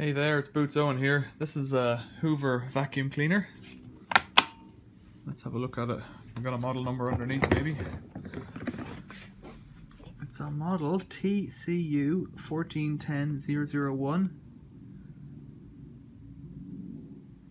Hey there, it's Boots Owen here. This is a Hoover vacuum cleaner. Let's have a look at it. I've got a model number underneath maybe. It's a model TCU 1410001.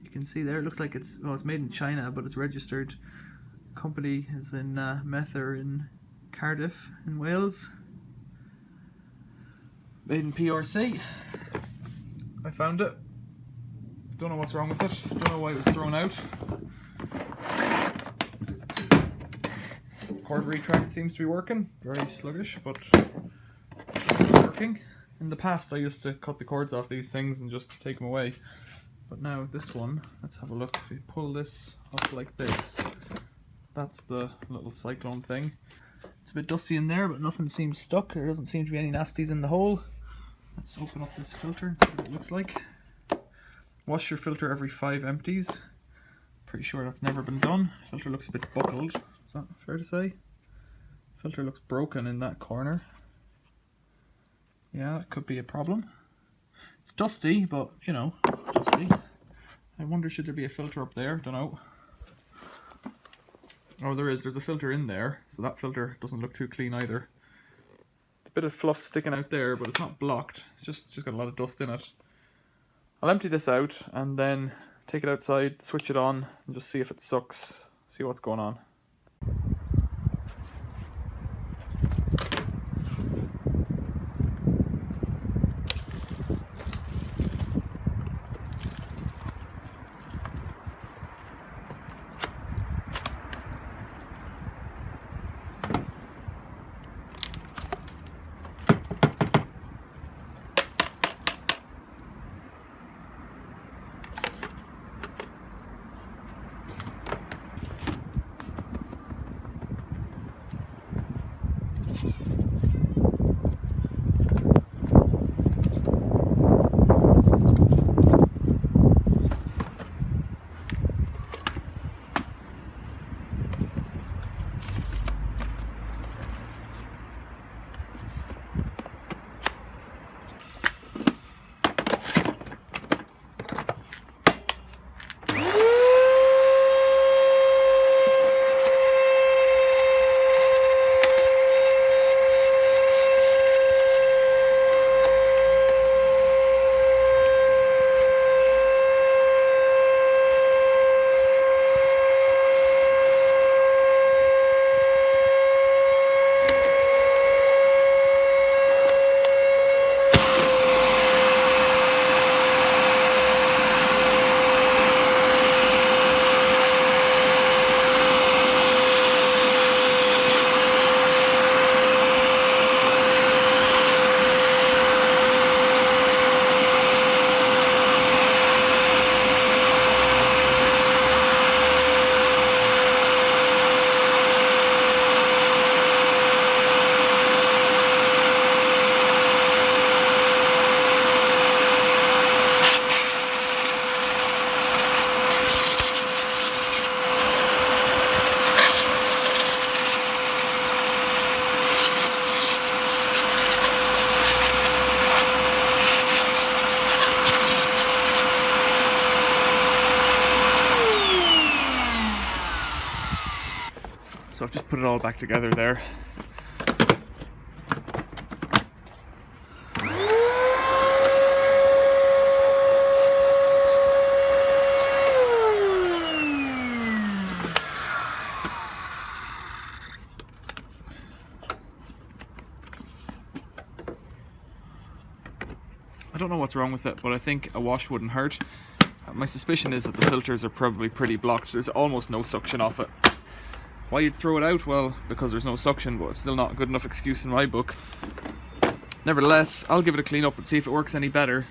You can see there, it looks like it's made in China, but it's registered. Company is in Mether in Cardiff in Wales. Made in PRC. I found it. Don't know what's wrong with it. Don't know why it was thrown out. Cord retract seems to be working. Very sluggish, but working. In the past I used to cut the cords off these things and just take them away. But now this one, let's have a look. If you pull this up like this, that's the little cyclone thing. It's a bit dusty in there, but nothing seems stuck. There doesn't seem to be any nasties in the hole. Let's open up this filter and see what it looks like. Wash your filter every 5 empties. Pretty sure that's never been done. Filter looks a bit buckled. Is that fair to say? Filter looks broken in that corner. Yeah, that could be a problem. It's dusty, but you know, dusty. I wonder, should there be a filter up there? Don't know. Oh, there is. There's a filter in there, so that filter doesn't look too clean either. A bit of fluff sticking out there, but it's not blocked. It's just got a lot of dust in it. I'll empty this out and then take it outside, switch it on, and just see if it sucks, see what's going on. So I've just put it all back together there. I don't know what's wrong with it, but I think a wash wouldn't hurt. My suspicion is that the filters are probably pretty blocked. There's almost no suction off it. Why you'd throw it out? Well, because there's no suction, but it's still not a good enough excuse in my book. Nevertheless, I'll give it a clean up and see if it works any better.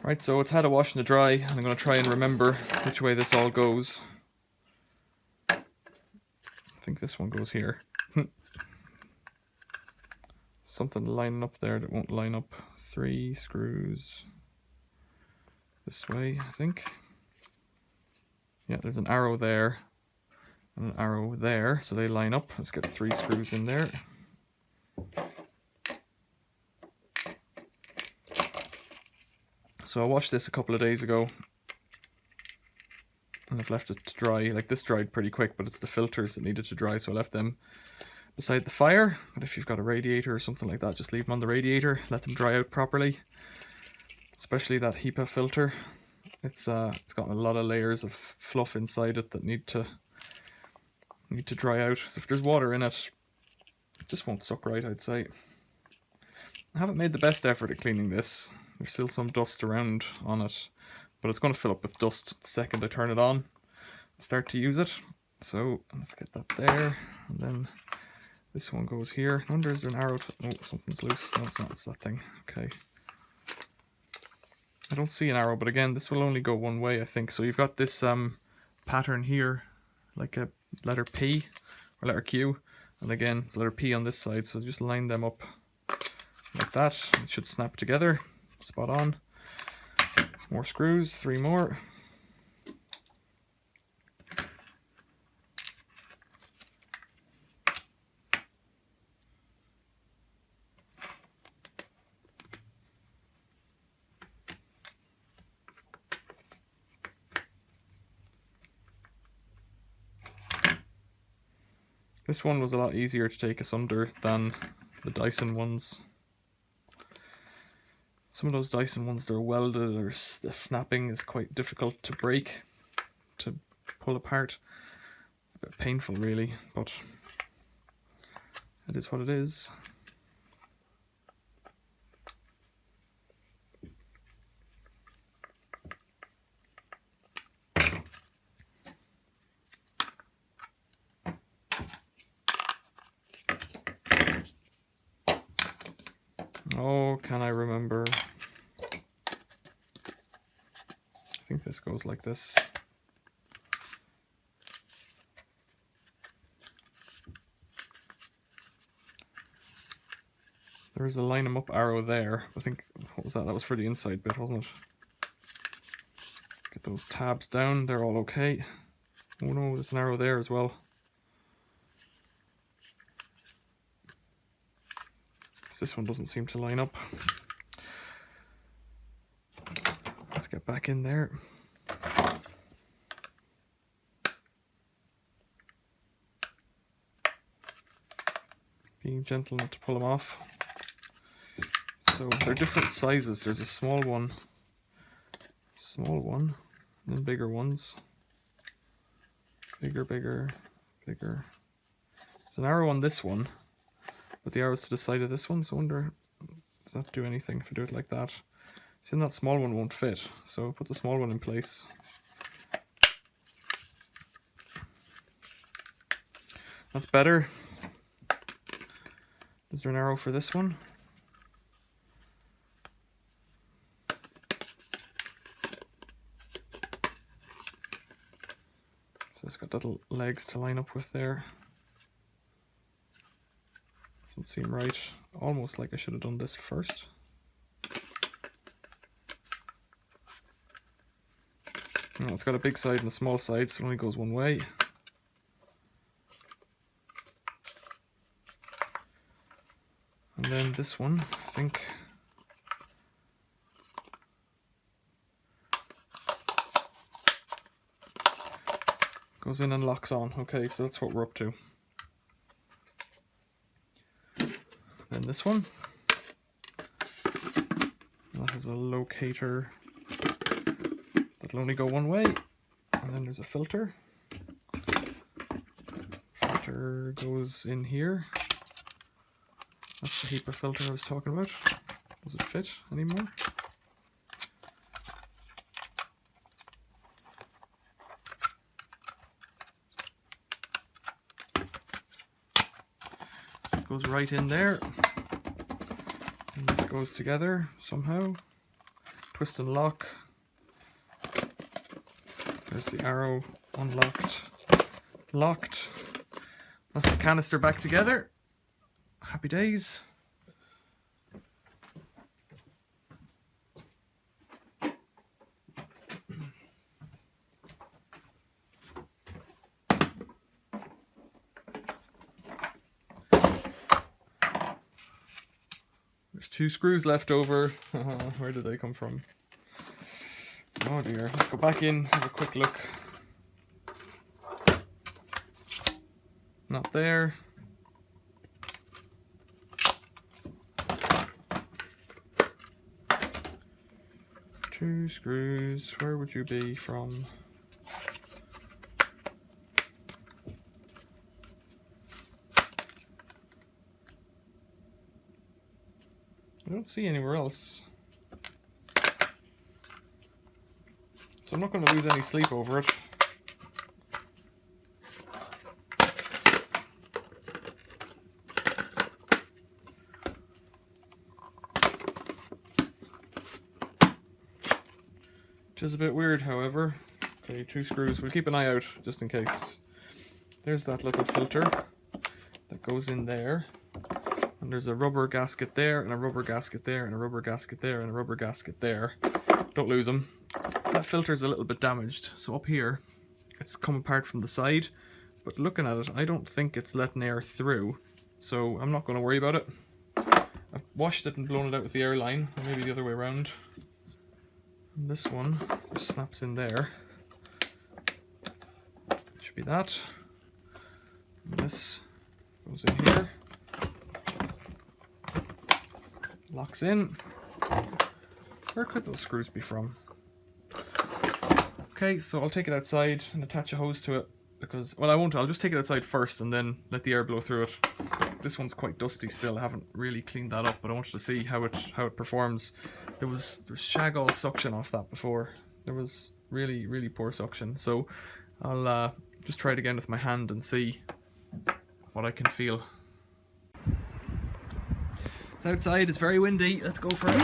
Right, so it's had a wash and a dry, and I'm going to try and remember which way this all goes. I think this one goes here. Something lining up there that won't line up. 3 screws this way, I think. Yeah, there's an arrow there and an arrow there, so they line up. Let's get 3 screws in there. So I washed this a couple of days ago and I've left it to dry. Like, this dried pretty quick, but it's the filters that needed to dry, so I left them beside the fire. But if you've got a radiator or something like that, just leave them on the radiator, let them dry out properly. Especially that HEPA filter. It's got a lot of layers of fluff inside it that need to dry out. So if there's water in it, it just won't suck right, I'd say. I haven't made the best effort at cleaning this. There's still some dust around on it, but it's going to fill up with dust the second I turn it on and start to use it. So let's get that there, and then this one goes here. I wonder, is there an arrow? Oh, something's loose. No, it's not. It's that thing. Okay. I don't see an arrow, but again, this will only go one way, I think. So you've got this pattern here, like a letter P or letter Q, and again, it's letter P on this side. So just line them up like that. It should snap together. Spot on. More screws, 3 more. This one was a lot easier to take asunder than the Dyson ones. Some of those Dyson ones, they're welded, or the snapping is quite difficult to break, to pull apart. It's a bit painful really, but it is what it is. Oh, can I remember? I think this goes like this. There's a line 'em up arrow there. I think, what was that? That was for the inside bit, wasn't it? Get those tabs down, they're all okay. Oh no, there's an arrow there as well. This one doesn't seem to line up. Let's get back in there. Being gentle not to pull them off. So they're different sizes. There's a small one, and then bigger ones. Bigger, bigger, bigger. There's an arrow on this one, but the arrow's to the side of this one, so I wonder, does that do anything if I do it like that? See, that small one won't fit, so put the small one in place. That's better. Is there an arrow for this one? So it's got little legs to line up with there. Doesn't seem right. Almost like I should have done this first. No, it's got a big side and a small side, so it only goes one way. And then this one, I think, goes in and locks on. Okay, so that's what we're up to. Then this one, that has a locator that'll only go one way. And then there's a filter. Filter goes in here. That's the HEPA filter I was talking about. Does it fit anymore? It goes right in there. And this goes together somehow. Twist and lock. There's the arrow, unlocked, locked. That's the canister back together. Happy days. There's 2 screws left over. Where did they come from? Oh dear. Let's go back in, have a quick look. Not there. Two screws, where would you be from? I don't see anywhere else. So I'm not going to lose any sleep over it. Which is a bit weird, however. Okay, 2 screws. We'll keep an eye out just in case. There's that little filter that goes in there. And there's a rubber gasket there, and a rubber gasket there, and a rubber gasket there, and a rubber gasket there. Don't lose them. That filter's a little bit damaged. So up here, it's come apart from the side. But looking at it, I don't think it's letting air through. So I'm not going to worry about it. I've washed it and blown it out with the air line, or maybe the other way around. And this one just snaps in there. Should be that. And this goes in here. Locks in. Where could those screws be from? Okay, so I'll take it outside and attach a hose to it because, well, I won't. I'll just take it outside first and then let the air blow through it. This one's quite dusty still. I haven't really cleaned that up, but I wanted to see how it performs. There was shag all suction off that before. There was really poor suction. So I'll just try it again with my hand and see what I can feel. It's outside. It's very windy. Let's go for it.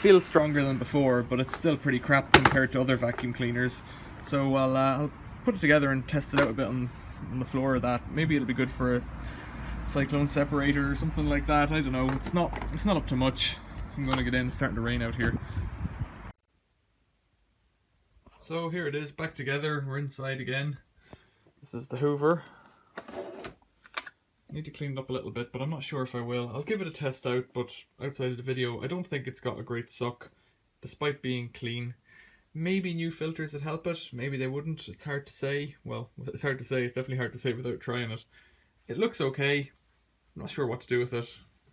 Feels stronger than before, but it's still pretty crap compared to other vacuum cleaners. So I'll put it together and test it out a bit on the floor of that. Maybe it'll be good for a cyclone separator or something like that. I don't know. It's not up to much. I'm going to get in. It's starting to rain out here. So here it is, back together. We're inside again. This is the Hoover. I need to clean it up a little bit, but I'm not sure if I will. I'll give it a test out, but outside of the video, I don't think it's got a great suck, despite being clean. Maybe new filters would help it, maybe they wouldn't. It's hard to say. Well, it's hard to say. It's definitely hard to say without trying it. It looks okay. I'm not sure what to do with it.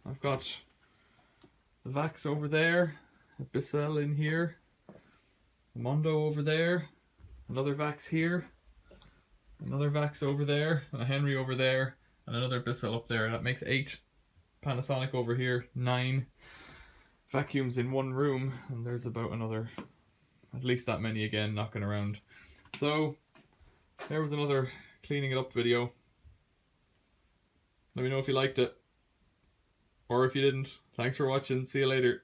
I've got the Vax over there, a Bissell in here, a Mondo over there, another Vax here, another Vax over there, a Henry over there, and another Bissell up there. That makes 8. Panasonic over here, 9 vacuums in one room, and there's about another, at least that many again, knocking around. So there was another cleaning it up video. Let me know if you liked it, or if you didn't. Thanks for watching, see you later.